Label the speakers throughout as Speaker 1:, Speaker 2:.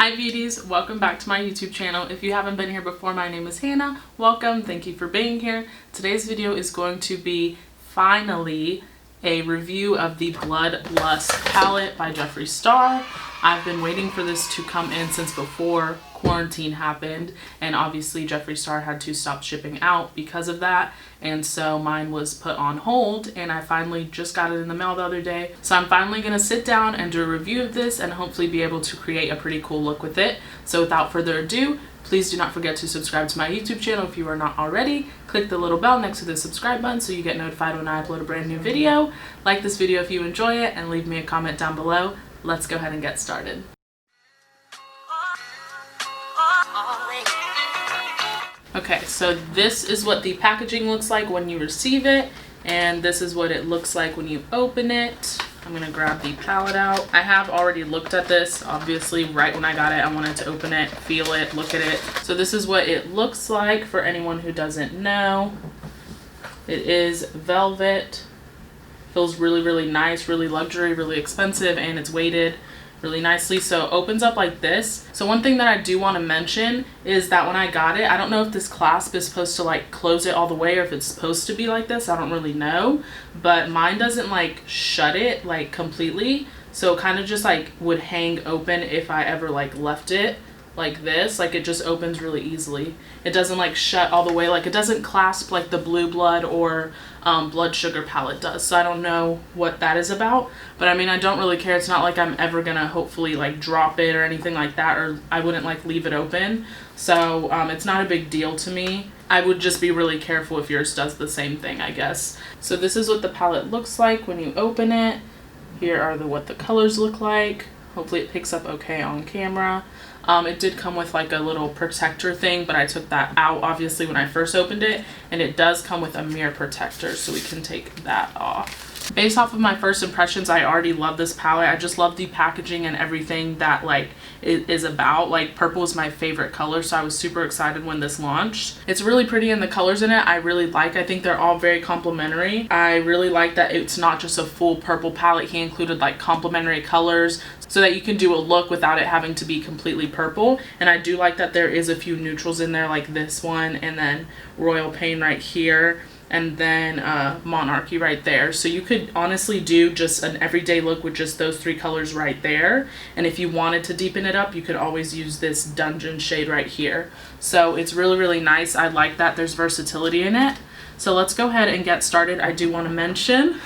Speaker 1: Hi beauties, welcome back to my YouTube channel. If you haven't been here before, my name is Hannah. Welcome, thank you for being here. Today's video is going to be finally a review of the Bloodlust palette by Jeffree Star. I've been waiting for this to come in since before quarantine happened, and obviously Jeffree Star had to stop shipping out because of that, and so mine was put on hold, and I finally just got it in the mail the other day. So I'm finally gonna sit down and do a review of this and hopefully be able to create a pretty cool look with it. So without further ado, please do not forget to subscribe to my YouTube channel if you are not already. Click the little bell next to the subscribe button so you get notified when I upload a brand new video. Like this video if you enjoy it, and leave me a comment down below. Let's go ahead and get started. Okay, so this is what the packaging looks like when you receive it, and this is what it looks like when you open it. I'm gonna grab the palette out. I have already looked at this, obviously, right when I got it. I wanted to open it, feel it, look at it. So this is what it looks like for anyone who doesn't know. It is velvet. Feels really, really nice, really luxury, really expensive, and it's weighted really nicely. So it opens up like this. So one thing that I do want to mention is that when I got it, I don't know if this clasp is supposed to like close it all the way or if it's supposed to be like this. I don't really know, but mine doesn't like shut it like completely. So it kind of just like would hang open if I ever like left it like this. Like it just opens really easily. It doesn't like shut all the way. Like it doesn't clasp like the Blue Blood or Blood Sugar palette does. So I don't know what that is about, but I mean, I don't really care. It's not like I'm ever gonna hopefully like drop it or anything like that, or I wouldn't like leave it open. So it's not a big deal to me. I would just be really careful if yours does the same thing, I guess. So this is what the palette looks like when you open it. Here are what the colors look like. Hopefully it picks up okay on camera. It did come with like a little protector thing, but I took that out obviously when I first opened it, and it does come with a mirror protector, so we can take that off. Based off of my first impressions, I already love this palette. I just love the packaging and everything that like it is about. Like purple is my favorite color, so I was super excited when this launched. It's really pretty, and the colors in it I really like. I think they're all very complementary. I really like that it's not just a full purple palette. He included like complementary colors so that you can do a look without it having to be completely purple. And I do like that there is a few neutrals in there, like this one, and then Royal Pain right here, and then Monarchy right there. So you could honestly do just an everyday look with just those three colors right there. And if you wanted to deepen it up, you could always use this Dungeon shade right here. So it's really, really nice. I like that there's versatility in it. So let's go ahead and get started. I do want to mention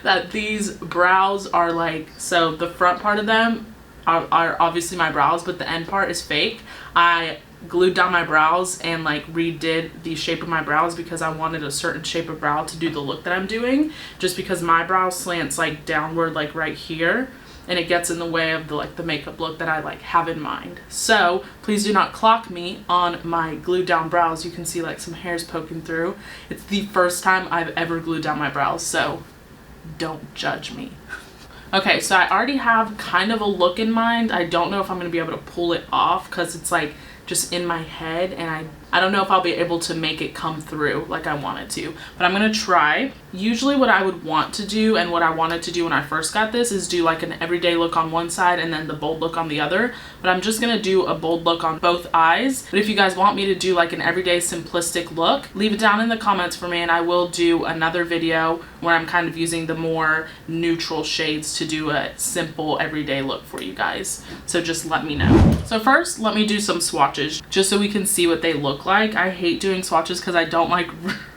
Speaker 1: that these brows are like, so the front part of them are obviously my brows, but the end part is fake. I glued down my brows and like redid the shape of my brows because I wanted a certain shape of brow to do the look that I'm doing, just because my brow slants like downward like right here, and it gets in the way of the makeup look that I like have in mind. So please do not clock me on my glued down brows. You can see like some hairs poking through. It's the first time I've ever glued down my brows, so don't judge me. Okay, so I already have kind of a look in mind. I don't know if I'm going to be able to pull it off because it's like just in my head, and I don't know if I'll be able to make it come through like I want it to, but I'm gonna try. Usually what I would want to do, and what I wanted to do when I first got this, is do like an everyday look on one side and then the bold look on the other, but I'm just gonna do a bold look on both eyes. But if you guys want me to do like an everyday simplistic look, leave it down in the comments for me, and I will do another video where I'm kind of using the more neutral shades to do a simple everyday look for you guys. So just let me know. So first, let me do some swatches just so we can see what they look like. I hate doing swatches because I don't like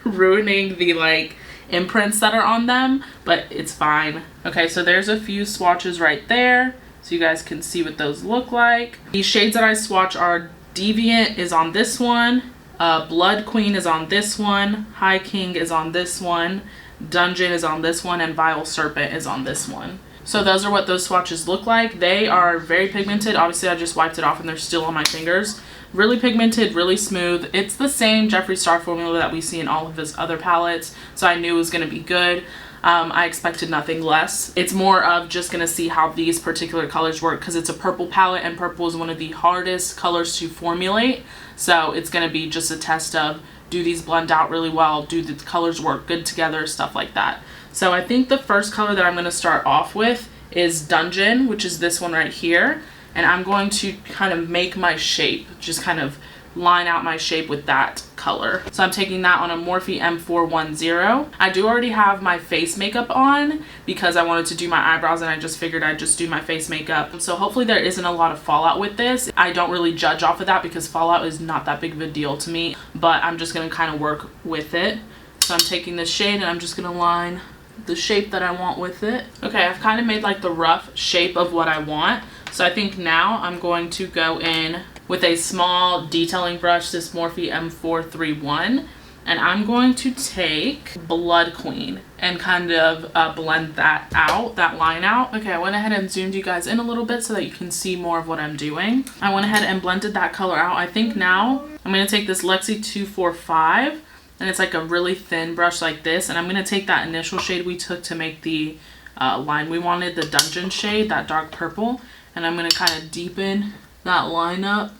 Speaker 1: ruining the like imprints that are on them, but it's fine. Okay, so there's a few swatches right there so you guys can see what those look like. These shades that I swatch are Deviant is on this one, Blood Queen is on this one, High King is on this one, Dungeon is on this one, and Vile Serpent is on this one. So those are what those swatches look like. They are very pigmented. Obviously I just wiped it off and they're still on my fingers. Really pigmented, really smooth. It's the same Jeffree Star formula that we see in all of his other palettes, so I knew it was going to be good. I expected nothing less. It's more of just going to see how these particular colors work because it's a purple palette, and purple is one of the hardest colors to formulate. So it's going to be just a test of, do these blend out really well? Do the colors work good together? Stuff like that. So I think the first color that I'm going to start off with is Dungeon, which is this one right here. and I'm going to kind of make my shape, just kind of line out my shape with that color. So I'm taking that on a Morphe M410. I do already have my face makeup on because I wanted to do my eyebrows, and I just figured I'd just do my face makeup. So hopefully there isn't a lot of fallout with this. I don't really judge off of that because fallout is not that big of a deal to me, but I'm just gonna kind of work with it. So I'm taking this shade and I'm just gonna line the shape that I want with it. Okay, I've kind of made like the rough shape of what I want. So I think now I'm going to go in with a small detailing brush, this Morphe M431, and I'm going to take Blood Queen and kind of blend that out, that line out. Okay, I went ahead and zoomed you guys in a little bit so that you can see more of what I'm doing. I went ahead and blended that color out. I think now I'm going to take this Lexi 245, and it's like a really thin brush like this, and I'm going to take that initial shade we took to make the line we wanted, the dungeon shade, that dark purple, and I'm going to kind of deepen that line up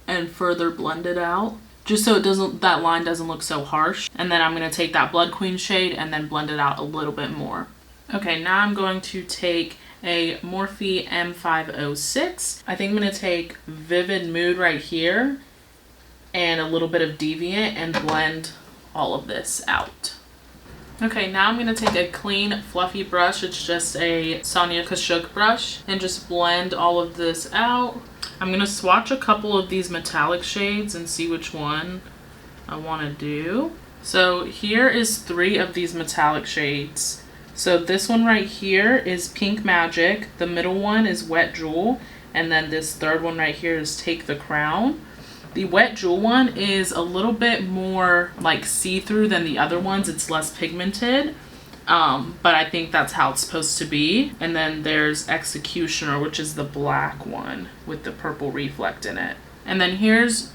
Speaker 1: and further blend it out, just so it doesn't, that line doesn't look so harsh. And then I'm going to take that Blood Queen shade and then blend it out a little bit more. Okay, now I'm going to take a Morphe M506. I think I'm going to take Vivid Mood right here and a little bit of Deviant and blend all of this out. Okay, now I'm going to take a clean fluffy brush. It's just a Sonia Kashuk brush, and just blend all of this out. I'm going to swatch a couple of these metallic shades and see which one I want to do. So here is 3 of these metallic shades. So this one right here is Pink Magic, the middle one is Wet Jewel, and then this third one right here is Take the Crown. The Wet Jewel one is a little bit more like see-through than the other ones. It's less pigmented. But I think that's how it's supposed to be. And then there's Executioner, which is the black one with the purple reflect in it. And then here's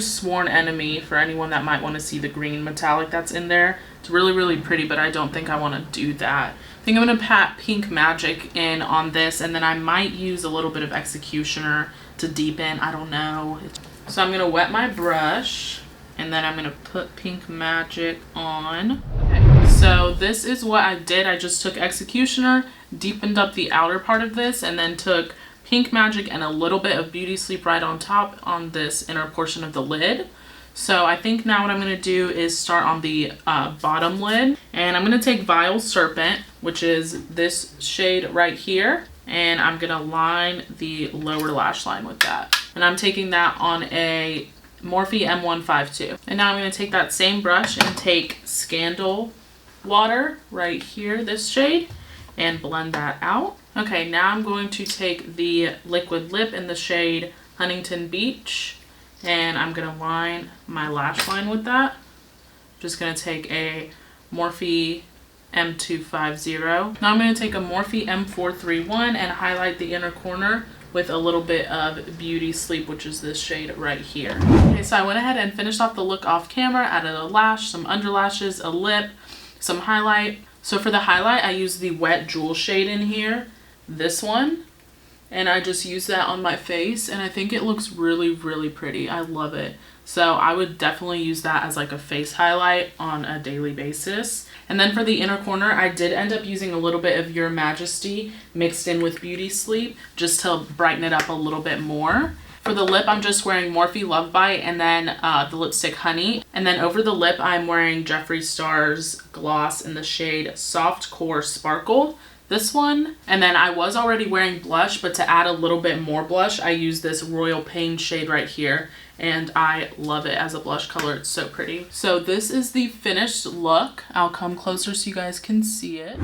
Speaker 1: Sworn Enemy for anyone that might want to see the green metallic that's in there. It's really, really pretty, but I don't think I want to do that. I think I'm going to pat Pink Magic in on this, and then I might use a little bit of Executioner to deepen. I don't know. So I'm going to wet my brush, and then I'm going to put Pink Magic on. Okay, so this is what I did. I just took Executioner, deepened up the outer part of this, and then took Pink Magic and a little bit of Beauty Sleep right on top on this inner portion of the lid. So I think now what I'm going to do is start on the bottom lid. And I'm going to take Vile Serpent, which is this shade right here. And I'm going to line the lower lash line with that. And I'm taking that on a Morphe M152. And now I'm going to take that same brush and take Scandal Water right here, this shade, and blend that out. Okay, now I'm going to take the liquid lip in the shade Huntington Beach, and I'm going to line my lash line with that. Just going to take a Morphe M250. Now I'm going to take a Morphe M431 and highlight the inner corner with a little bit of Beauty Sleep, which is this shade right here. Okay, so I went ahead and finished off the look off camera, added a lash, some underlashes, a lip, some highlight. So for the highlight, I used the Wet Jewel shade in here, this one, and I just used that on my face, and I think it looks really, really pretty. I love it. So I would definitely use that as like a face highlight on a daily basis. And then for the inner corner, I did end up using a little bit of Your Majesty mixed in with Beauty Sleep just to brighten it up a little bit more. For the lip, I'm just wearing Morphe Love Bite and then the lipstick Honey. And then over the lip, I'm wearing Jeffree Star's gloss in the shade Soft Core Sparkle, this one. And then I was already wearing blush, but to add a little bit more blush, I use this Royal Pain shade right here. And I love it as a blush color. It's so pretty. So this is the finished look. I'll come closer so you guys can see it.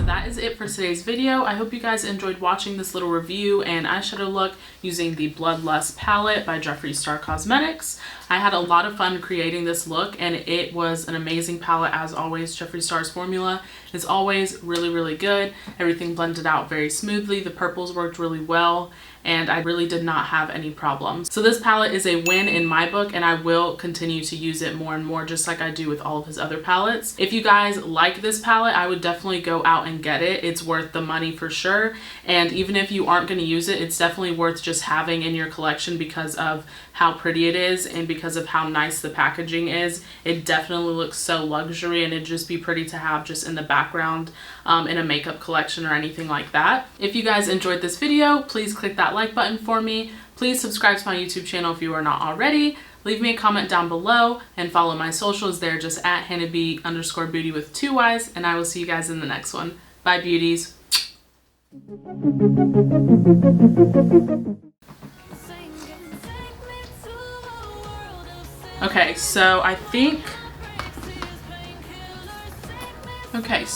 Speaker 1: That is it for today's video. I hope you guys enjoyed watching this little review and eyeshadow look using the Bloodlust palette by Jeffree Star Cosmetics. I had a lot of fun creating this look, and it was an amazing palette as always, Jeffree Star's formula, is always really, really good. Everything blended out very smoothly. The purples worked really well, and I really did not have any problems. So this palette is a win in my book, and I will continue to use it more and more, just like I do with all of his other palettes. If you guys like this palette, I would definitely go out and get it. It's worth the money for sure. And even if you aren't going to use it, it's definitely worth just having in your collection because of how pretty it is and because of how nice the packaging is. It definitely looks so luxury, and it'd just be pretty to have just in the background in a makeup collection or anything like that. If you guys enjoyed this video, please click that like button for me. Please subscribe to my YouTube channel if you are not already. Leave me a comment down below and follow my socials. They're just at hannahb_beauty with 2 Y's, and I will see you guys in the next one. Bye, beauties. Okay, so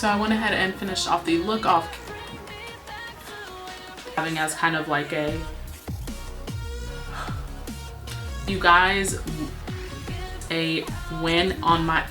Speaker 1: I went ahead and finished off the look off, having as kind of like a, you guys, a win on my,